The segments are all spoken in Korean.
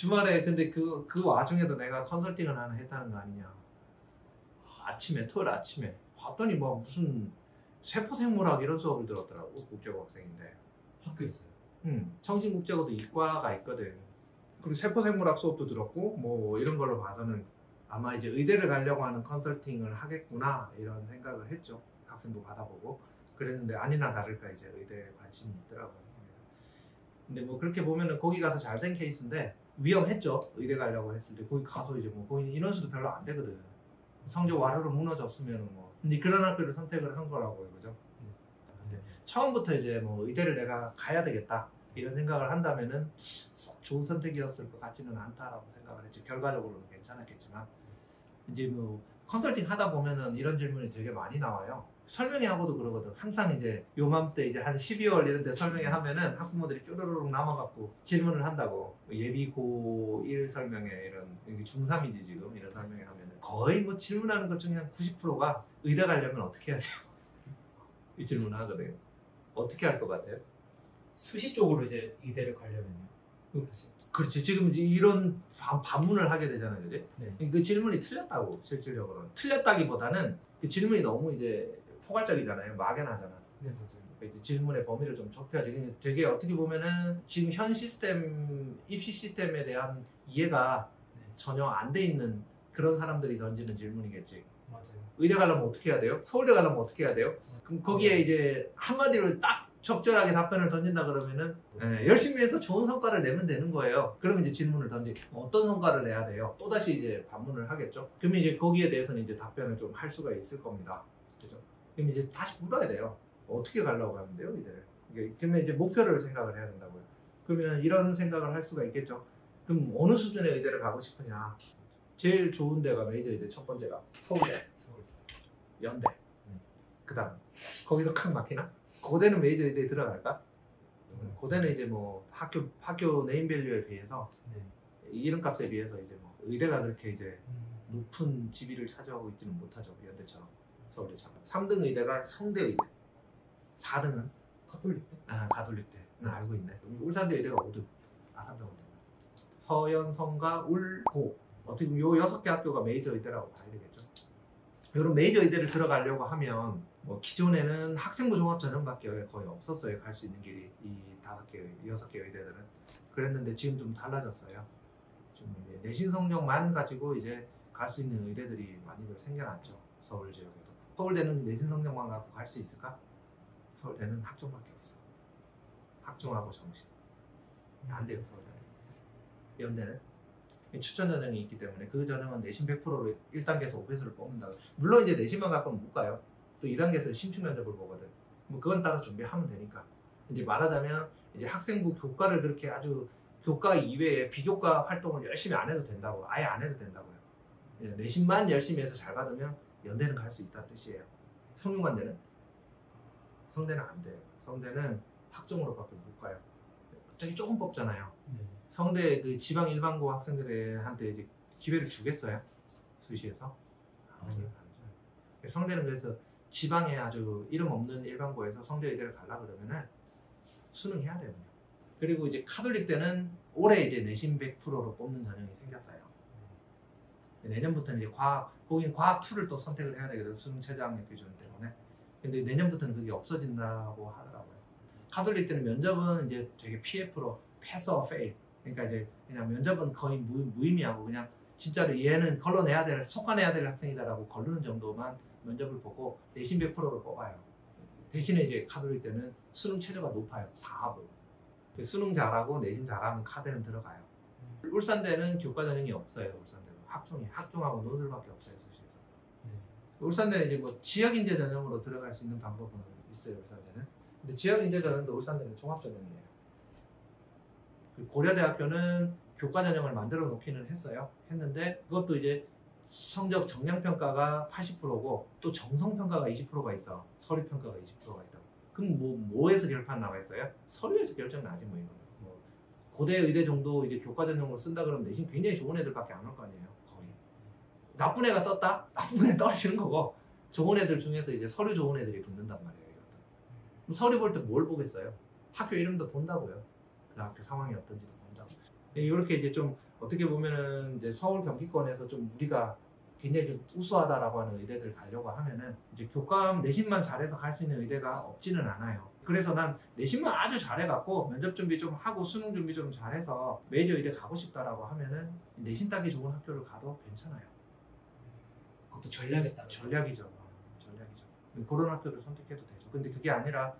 주말에 근데 그 와중에도 내가 컨설팅을 하나 했다는 거 아니냐. 아침에 토요일 아침에 봤더니 뭐 무슨 세포생물학 이런 수업을 들었더라고. 국제고 학생인데. 학교에서요? 청신국제고도 이과가 있거든. 그리고 세포생물학 수업도 들었고 뭐 이런 걸로 봐서는 아마 이제 의대를 가려고 하는 컨설팅을 하겠구나 이런 생각을 했죠. 학생도 받아보고 그랬는데 아니나 다를까 이제 의대에 관심이 있더라고요. 근데 뭐 그렇게 보면은 거기 가서 잘 된 케이스인데 위험했죠. 의대 가려고 했을 때 거기 가서 이제 뭐 거기 인원수도 별로 안 되거든. 성적 와르르 무너졌으면은 뭐 근데 그런 학교를 선택을 한 거라고요, 그죠? 근데 처음부터 이제 뭐 의대를 내가 가야 되겠다 이런 생각을 한다면은 썩 좋은 선택이었을 것 같지는 않다라고 생각을 했지. 결과적으로는 괜찮았겠지만 이제 뭐 컨설팅 하다 보면은 이런 질문이 되게 많이 나와요. 설명회 하고도 그러거든. 항상 이제 요맘때 이제 한 12월 이런 데 설명회 하면은 학부모들이 쪼르르륵 남아갖고 질문을 한다고. 예비 고1 설명회 이런 중3이지 지금 이런 설명회 하면은 거의 뭐 질문하는 것 중에 한 90%가 의대 가려면 어떻게 해야 돼요? 이 질문을 하거든요. 어떻게 할 것 같아요? 수시 쪽으로 이제 의대를 가려면요. 그렇지. 지금 이제 이런 반문을 하게 되잖아요, 그지? 네. 그 질문이 틀렸다고 실질적으로는. 틀렸다기보다는 그 질문이 너무 이제 포괄적이잖아요. 막연하잖아. 네, 맞아요. 이제 질문의 범위를 좀 좁혀야지. 되게 어떻게 보면은 지금 현 시스템, 입시 시스템에 대한 이해가 전혀 안 돼 있는 그런 사람들이 던지는 질문이겠지. 맞아요. 의대 가려면 어떻게 해야 돼요? 서울대 가려면 어떻게 해야 돼요? 그럼 거기에 이제 한마디로 딱 적절하게 답변을 던진다 그러면은 열심히 해서 좋은 성과를 내면 되는 거예요. 그러면 이제 질문을 어떤 성과를 내야 돼요? 또다시 이제 반문을 하겠죠. 그러면 이제 거기에 대해서는 이제 답변을 좀 할 수가 있을 겁니다. 그죠? 그럼 이제 다시 물어야 돼요. 어떻게 가려고 하는데요, 의대를? 그러면 이제 목표를 생각을 해야 된다고요. 그러면 이런 생각을 할 수가 있겠죠. 그럼 어느 수준의 의대를 가고 싶으냐? 제일 좋은 데가 메이저 의대 첫 번째가 서울대, 연대. 그 다음 거기서 칵 막히나? 고대는 메이저 의대에 들어갈까? 고대는 이제 뭐 학교 네임밸류에 비해서 이름값에 비해서 이제 뭐 의대가 그렇게 이제 높은 지위를 차지하고 있지는 못하죠. 연대처럼 서울대처럼. 3등 의대가 성대 의대, 4등은 가톨릭대? 가톨릭대. 알고 있네. 울산대 의대가 5등, 아산병원대. 서연, 성가, 울, 고. 어떻게 보면 요 6개 학교가 메이저 의대라고 봐야 되겠죠. 이런 메이저 의대를 들어가려고 하면 뭐 기존에는 학생부 종합전형밖에 거의 없었어요. 갈 수 있는 길이 이 6개 의대들은. 그랬는데 지금 좀 달라졌어요. 좀 이제 내신 성적만 가지고 이제 갈 수 있는 의대들이 많이들 생겨났죠. 서울 지역에도. 서울대는 내신 성적만 갖고 갈 수 있을까? 서울대는 학종밖에 없어. 학종하고 정시. 안 돼요, 서울대는. 연대는 추천 전형이 있기 때문에 그 전형은 내신 100%로 1단계에서 5배수를 뽑는다. 물론 이제 내신만 갖고는 못 가요. 또 2단계에서 심층 면접을 보거든. 뭐 그건 따로 준비하면 되니까. 이제 말하자면 이제 학생부 교과를 그렇게 아주 교과 이외에 비교과 활동을 열심히 안 해도 된다고. 아예 안 해도 된다고요. 내신만 열심히 해서 잘 받으면 연대는 갈 수 있다는 뜻이에요. 성균관대는? 성대는 안 돼요. 성대는 학종으로밖에 못 가요. 저기 조금 뽑잖아요. 성대 그 지방 일반고 학생들한테 이제 기회를 주겠어요? 수시에서? 아니요. 성대는 그래서 지방에 아주 이름 없는 일반고에서 성대 의대를 가려고 그러면은 수능해야 돼요. 그리고 이제 카톨릭대는 올해 이제 내신 100%로 뽑는 전형이 생겼어요. 내년부터는 이제 거긴 과학 2를 또 선택을 해야 되거든요. 수능 최저학력 기준 때문에. 근데 내년부터는 그게 없어진다고 하더라고요. 카톨릭대는 면접은 이제 되게 PF로 패스 or fail. 그러니까 이제 그냥 면접은 거의 무의미하고 그냥 진짜로 얘는 걸러내야 될, 속아내야 될 학생이다라고 걸르는 정도만 면접을 보고 내신 100%를 뽑아요. 대신에 이제 카톨릭대는 수능 최저가 높아요. 4하고. 수능 잘하고 내신 잘하면 카대는 들어가요. 울산대는 교과 전형이 없어요. 울산대는 학종하고 논술밖에 없어요. 수시에서. 울산대는 이제 뭐 지역인재 전형으로 들어갈 수 있는 방법은 있어요. 울산대는. 근데 지역인재 전형도 울산대는 종합 전형이에요. 고려대학교는 교과 전형을 만들어 놓기는 했는데 그것도 이제 성적 정량평가가 80%고 또 정성평가가 20%가 있어. 서류평가가 20%가 있다고. 그럼 뭐에서 결판 나와 있어요? 서류에서 결정 나지 뭐 이거는. 뭐 고대 의대 정도 이제 교과 전형으로 쓴다 그러면 내신 굉장히 좋은 애들밖에 안 올 거 아니에요. 거의. 나쁜 애가 썼다? 나쁜 애 떨어지는 거고 좋은 애들 중에서 이제 서류 좋은 애들이 붙는단 말이에요. 그럼 서류 볼 때 뭘 보겠어요? 학교 이름도 본다고요. 그 학교 상황이 어떤지도 본다고. 이렇게 이제 좀 어떻게 보면은 이제 서울 경기권에서 좀 우리가 굉장히 좀 우수하다라고 하는 의대들 가려고 하면은 이제 교과학 내신만 잘해서 갈 수 있는 의대가 없지는 않아요. 그래서 난 내신만 아주 잘해갖고 면접 준비 좀 하고 수능 준비 좀 잘해서 메이저 의대 가고 싶다라고 하면은 내신 따기 좋은 학교를 가도 괜찮아요. 그것도 전략에 따라. 전략이죠. 전략이죠. 그런 학교를 선택해도 되죠. 근데 그게 아니라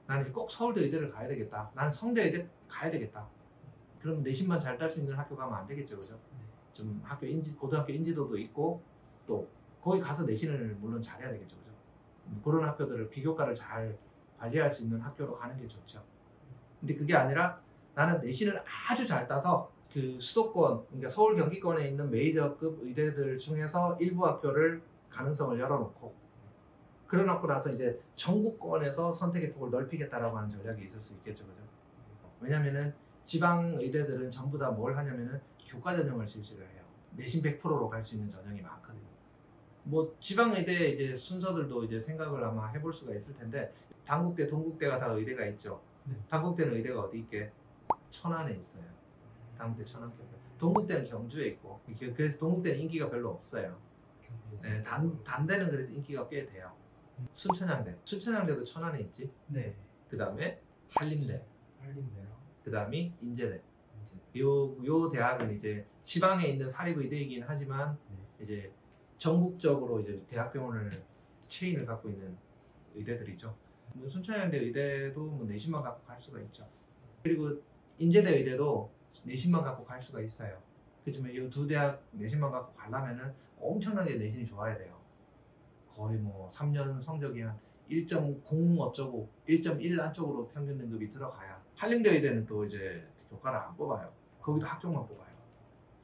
나는 꼭 서울대 의대를 가야 되겠다. 난 성대 의대 가야 되겠다. 그럼 내신만 잘 딸 수 있는 학교 가면 안 되겠죠, 그죠? 좀 학교 고등학교 인지도도 있고 또 거기 가서 내신을 물론 잘해야 되겠죠, 그죠? 그런 학교들을 비교과를 잘 관리할 수 있는 학교로 가는 게 좋죠. 근데 그게 아니라 나는 내신을 아주 잘 따서 그 수도권, 그러니까 서울 경기권에 있는 메이저급 의대들 중에서 일부 학교를 가능성을 열어놓고 그러놓고 나서 이제 전국권에서 선택의 폭을 넓히겠다라고 하는 전략이 있을 수 있겠죠, 그죠? 왜냐면은 지방 의대들은 전부 다 뭘 하냐면은 교과 전형을 실시를 해요. 내신 100%로 갈 수 있는 전형이 많거든요. 뭐 지방 의대 이제 순서들도 이제 생각을 아마 해볼 수가 있을 텐데 단국대, 동국대가 다 의대가 있죠. 단국대는 의대가 어디 있게? 천안에 있어요. 단국대 천안 캠퍼스. 동국대는 경주에 있고 그래서 동국대는 인기가 별로 없어요. 네, 단대는 그래서 인기가 꽤 돼요. 순천향대도 천안에 있지. 네. 그 다음에 한림대. 한림대랑. 그 다음이 인제대. 요 대학은 이제 지방에 있는 사립의대이긴 하지만 이제 전국적으로 이제 대학병원을 체인을 갖고 있는 의대들이죠. 순천향대 의대도 뭐 내신만 갖고 갈 수가 있죠. 그리고 인제대 의대도 내신만 갖고 갈 수가 있어요. 그렇지만 이 두 대학 내신만 갖고 가려면은 엄청나게 내신이 좋아야 돼요. 거의 뭐 3년 성적이 한 1.0 어쩌고 1.1 안쪽으로 평균 등급이 들어가야. 한림대 의대는 또 이제 교과를 안 뽑아요. 거기도 학종만 뽑아요.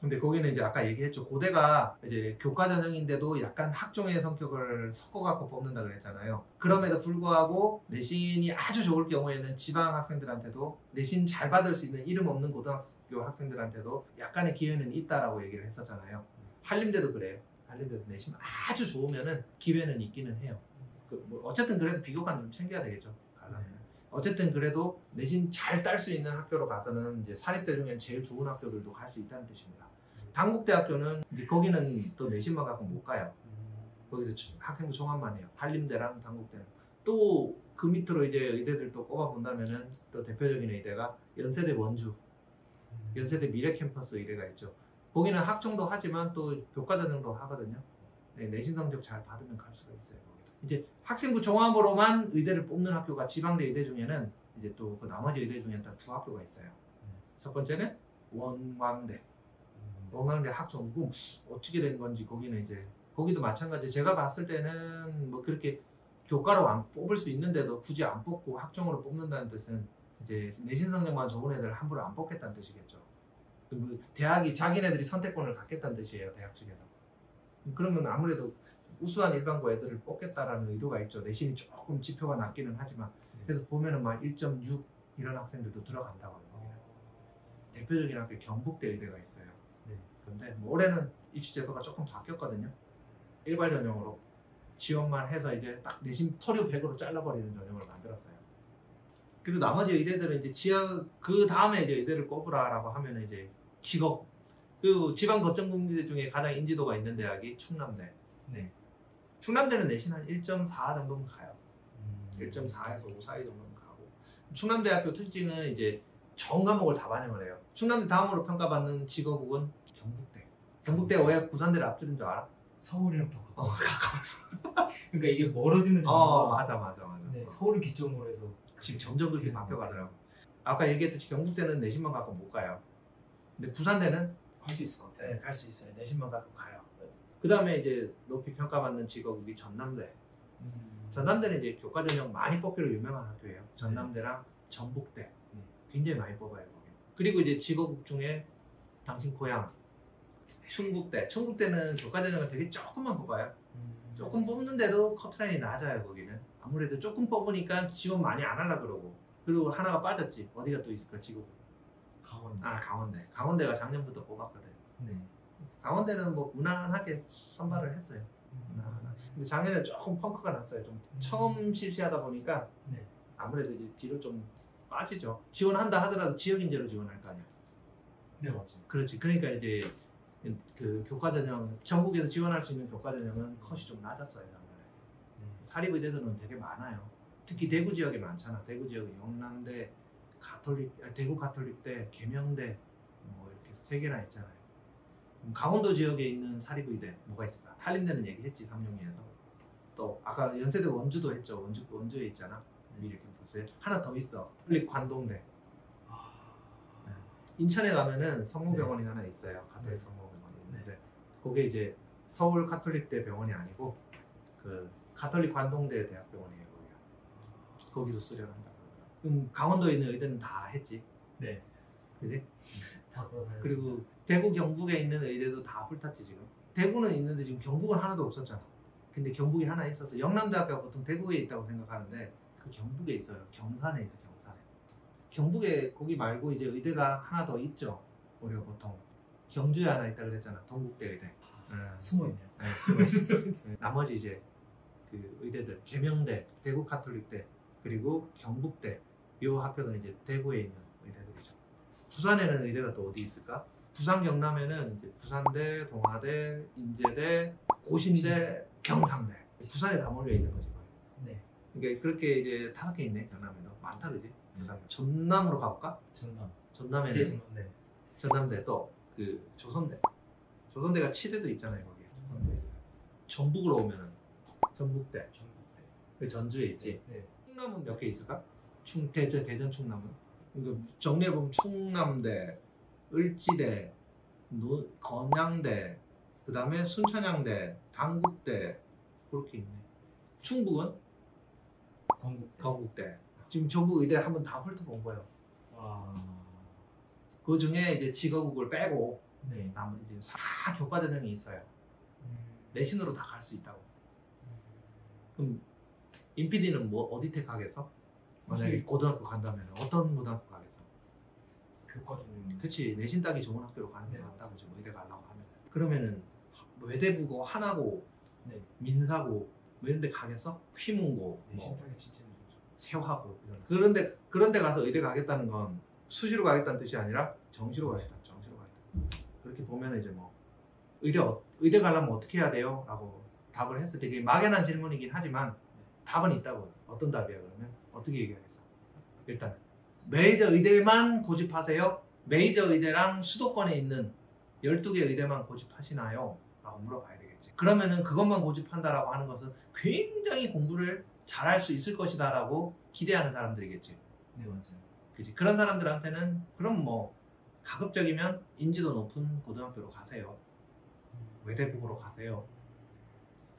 근데 거기는 이제 아까 얘기했죠. 고대가 이제 교과 전형인데도 약간 학종의 성격을 섞어갖고 뽑는다 그랬잖아요. 그럼에도 불구하고 내신이 아주 좋을 경우에는 지방 학생들한테도 내신 잘 받을 수 있는 이름 없는 고등학교 학생들한테도 약간의 기회는 있다라고 얘기를 했었잖아요. 한림대도 그래요. 한림대도 내신 아주 좋으면은 기회는 있기는 해요. 뭐 어쨌든 그래도 비교과는 좀 챙겨야 되겠죠. 가려면. 어쨌든 그래도 내신 잘 딸 수 있는 학교로 가서는 이제 사립대 중에 제일 좋은 학교들도 갈 수 있다는 뜻입니다. 단국대학교는 이제 거기는 또 내신만 갖고 못 가요. 거기서 학생부 종합만 해요. 한림대랑 단국대는. 또 그 밑으로 이제 의대들 또 꼽아본다면은 또 대표적인 의대가 연세대 원주, 연세대 미래캠퍼스 의대가 있죠. 거기는 학종도 하지만 또 교과전형도 하거든요. 네, 내신 성적 잘 받으면 갈 수가 있어요. 이제 학생부 종합으로만 의대를 뽑는 학교가 지방대 의대 중에는 이제 또 그 나머지 의대 중에는 다 두 학교가 있어요. 첫 번째는 원광대. 원광대 학종부 어떻게 된 건지 거기는 이제 거기도 마찬가지. 제가 봤을 때는 뭐 그렇게 교과로 안 뽑을 수 있는데도 굳이 안 뽑고 학종으로 뽑는다는 뜻은 이제 내신 성적만 좋은 애들 함부로 안 뽑겠다는 뜻이겠죠. 대학이 자기네들이 선택권을 갖겠다는 뜻이에요. 대학 측에서. 그러면 아무래도 우수한 일반고 애들을 뽑겠다라는 의도가 있죠. 내신이 조금 지표가 낮기는 하지만 그래서 보면은 막 1.6 이런 학생들도 들어간다고요. 대표적인 학교 경북대 의대가 있어요. 그런데 뭐 올해는 입시 제도가 조금 바뀌었거든요. 일괄 전형으로 지원만 해서 이제 딱 내신 서류 100으로 잘라버리는 전형을 만들었어요. 그리고 나머지 의대들은 이제 지역 그 다음에 이제 의대를 꼽으라라고 하면 이제 직업 그리고 지방 거점공대 중에 가장 인지도가 있는 대학이 충남대. 네. 충남대는 내신 한 1.4 정도는 가요. 1.4에서 5 사이 정도는 가고. 충남대학교 특징은 이제 전 과목을 다 반영을 해요. 충남대 다음으로 평가받는 직업국은 경북대. 경북대 왜 부산대를 앞지른 줄 알아? 서울이랑 더 가까워서. 그러니까 이게 멀어지는 정도가. 맞아. 네, 서울을 기점으로 해서 지금 점점 그렇게 바뀌어가더라고. 아까 얘기했듯이 경북대는 내신만 갖고 못 가요. 근데 부산대는 할 수 있을 것 같아요. 네, 갈 수 있어요. 내신만 갖고 가요. 그 다음에 이제 높이 평가받는 직업이 전남대. 전남대는 이제 교과 전형 많이 뽑기로 유명한 학교예요. 전남대랑 전북대. 굉장히 많이 뽑아요. 거기. 그리고 이제 직업국 중에 당신 고향 충북대. 충북대는 교과 전형을 되게 조금만 뽑아요. 조금 뽑는데도 커트라인이 낮아요. 거기는. 아무래도 조금 뽑으니까 지원 많이 안 하려고 그러고. 그리고 하나가 빠졌지. 어디가 또 있을까 직업국. 강원대. 강원대. 강원대가 작년부터 뽑았거든. 네. 강원대는 뭐 무난하게 선발을 했어요. 근데 작년에 조금 펑크가 났어요. 좀 처음 실시하다 보니까 네. 아무래도 이제 뒤로 좀 빠지죠. 지원한다 하더라도 지역 인재로 지원할 거 아니야. 네, 맞아요. 그렇지. 그러니까 이제 그 교과전형 전국에서 지원할 수 있는 교과전형은 컷이 좀 낮았어요. 작년에. 사립의대들은 되게 많아요. 특히 대구 지역에 많잖아. 대구 지역에 영남대, 대구 가톨릭대, 계명대 뭐 이렇게 세 개나 있잖아요. 강원도 지역에 있는 사립의대 뭐가 있을까? 한림대는 얘기했지, 삼룡이에서. 또 아까 연세대 원주도 했죠. 원주에 있잖아. 이렇게 보세요. 하나 더 있어. 관동대. 인천에 가면은 성모병원이 하나 있어요. 가톨릭 성모병원이 있는데 그게 이제 서울 가톨릭대 병원이 아니고 그 가톨릭 관동대 대학병원이에요. 거기서 수련한다. 강원도에 있는 의대는 다 했지. 네. 그지? 다 돌아다녔어요. 그리고 대구 경북에 있는 의대도 다 훑었지 지금. 대구는 있는데 지금 경북은 하나도 없었잖아. 근데 경북이 하나 있어서 영남대학교가 보통 대구에 있다고 생각하는데 그 경북에 있어요. 경산에 있어. 경북에 거기 말고 이제 의대가 하나 더 있죠. 우리가 보통 경주에 하나 있다 그랬잖아. 동국대 의대. 숨어있네요. 네, 숨어있어. 나머지 이제 그 의대들 계명대, 대구 가톨릭대, 그리고 경북대 요 학교는 이제 대구에 있는 의대들이죠. 부산에는 의대가 또 어디 있을까? 부산 경남에는 이제 부산대, 동아대, 인제대, 고신대, 경상대. 부산에 다 몰려 있는 거지 거의. 네. 그러니까 그렇게 이제 5개 있네. 경남에도 많다 그지? 부산. 전남으로 가볼까? 전남에는 네. 전남대 또 그 조선대. 조선대가 치대도 있잖아요 거기. 조선대. 전북으로 오면은 전북대. 그 전주에 있지. 네. 충남은 몇 개 있을까? 대전 충남은. 그러니까 정리해 보면 충남대, 을지대, 건양대, 그 다음에 순천향대, 당국대 그렇게 있네. 충북은 건국대. 지금 전국 의대 한번 다 훑어본 거예요. 그 중에 이제 직업국을 빼고 네. 남은 이제 다 교과전형이 있어요. 내신으로 다 갈 수 있다고. 그럼 인피디는 뭐 어디 택하겠어? 만약에 고등학교 간다면 어떤 고등학교 가겠어? 교과전형. 그치, 내신 따기 좋은 학교로 가는 게 낫다고 지금 의대 가려고 하면. 그러면은 외대부고 하나고 네. 민사고 뭐 이런 데 가겠어? 휘문고 내신 따기 진짜 힘들죠. 세화고 그런 데 가서 의대 가겠다는 건 수시로 가겠다는 뜻이 아니라 정시로 가겠다. 그렇게 보면 이제 뭐 의대 가려면 어떻게 해야 돼요? 라고 답을 했을 때 되게 막연한 질문이긴 하지만 답은 있다고요. 어떤 답이야 그러면? 어떻게 얘기하겠어? 일단 메이저 의대만 고집하세요? 메이저 의대랑 수도권에 있는 12개 의대만 고집하시나요? 라고 물어봐야 되겠지. 그러면은 그것만 고집한다라고 하는 것은 굉장히 공부를 잘할 수 있을 것이다 라고 기대하는 사람들이겠지. 네, 맞아요. 그치? 그런 사람들한테는 그럼 뭐 가급적이면 인지도 높은 고등학교로 가세요. 외대국으로 가세요.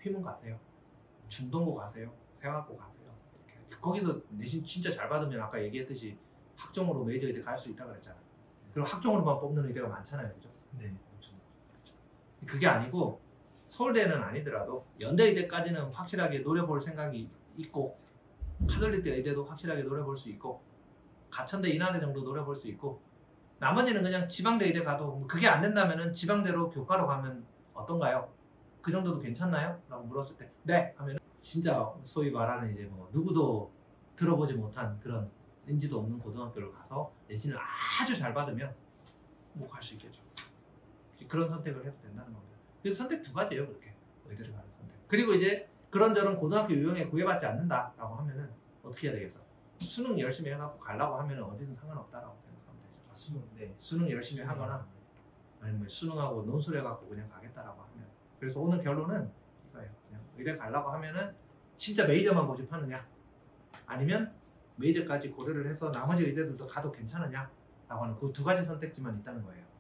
휘문 가세요. 중동고 가세요. 세화고 가세요. 이렇게. 거기서 내신 진짜 잘 받으면 아까 얘기했듯이 학종으로 메이저 의대 갈 수 있다 그랬잖아. 그리고 학종으로만 뽑는 의대가 많잖아요. 그죠? 네. 그게 아니고 서울대는 아니더라도 연대의대까지는 확실하게 노려볼 생각이 있고 카톨릭대 의대도 확실하게 노려볼 수 있고 가천대 인하대 정도 노려볼 수 있고 나머지는 그냥 지방대 의대 가도 그게 안 된다면은 지방대로 교과로 가면 어떤가요? 그 정도도 괜찮나요? 라고 물었을 때 네! 하면 진짜 소위 말하는 이제 뭐 누구도 들어보지 못한 그런 인지도 없는 고등학교를 가서 내신을 아주 잘 받으면 뭐 갈 수 있겠죠. 그런 선택을 해도 된다는 겁니다. 그래서 선택 두 가지예요. 그렇게 의대를 가는 선택. 그리고 이제 그런저런 고등학교 유형에 구애받지 않는다라고 하면은 어떻게 해야 되겠어? 수능 열심히 해갖고 가려고 하면은 어디든 상관없다라고 생각하면 되죠. 네. 수능 열심히 하거나 아니면 수능하고 논술해갖고 그냥 가겠다라고 하면. 그래서 오늘 결론은 이거예요. 그냥 의대 가려고 하면은 진짜 메이저만 고집하느냐 아니면 메이저까지 고려를 해서 나머지 의대들도 가도 괜찮으냐라고 하는 그 두 가지 선택지만 있다는 거예요.